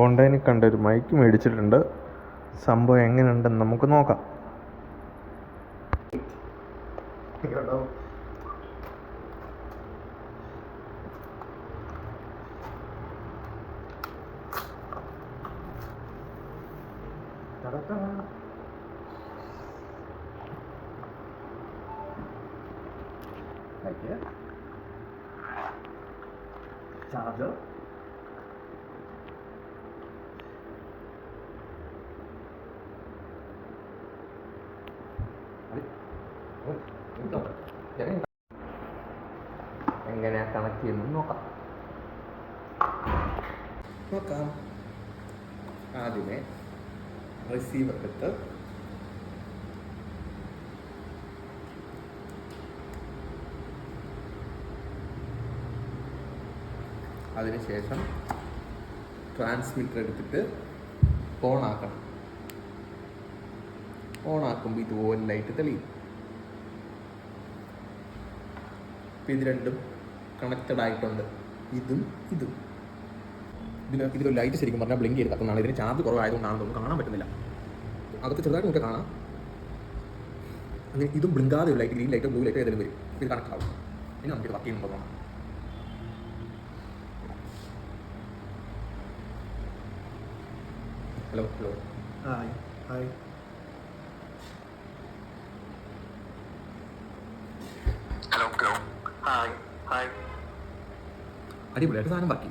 ഓൺലൈനിൽ കണ്ടൊരു മൈക്ക് മേടിച്ചിട്ടുണ്ട്. സംഭവം എങ്ങനെയുണ്ടെന്ന് നമുക്ക് നോക്കാം. ചാർജർ, എങ്ങനെയാ കണക്ട് ചെയ്യുന്നത് നോക്കാം. ആദ്യമേ റിസീവർ എടുത്ത് അതിനുശേഷം ട്രാൻസ്മിറ്റർ എടുത്തിട്ട് ഓണാക്കണം. ഓണാക്കുമ്പോൾ ഇതുപോലെ ലൈറ്റ് തെളിയും. ഇത് രണ്ടും കണക്റ്റഡ് ആയിട്ടുണ്ട്. ഇതും ഇതിലൊരു ലൈറ്റ് ശരിക്കും പറഞ്ഞാൽ ബ്ലിങ്ക് ചെയ്ത് കത്തുന്നതാണ്. ഇതിന് ചാർജ് കുറവായതുകൊണ്ടാണെന്നൊന്നും കാണാൻ പറ്റുന്നില്ല. അകത്ത് ചെറുതായിട്ട് നമുക്ക് കാണാം. അങ്ങനെ ഇതും ബ്ലിങ്കാതെ ഒരു light, green light blue light ഏതെങ്കിലും വരും. ഇത് കണക്ട് ആവും. ഇനി നമുക്ക് വർക്ക് ചെയ്യുന്നുണ്ടോ നോക്കാം. Hello hi. അടിപൊളിയായിട്ട് സാധനം ബാക്കി.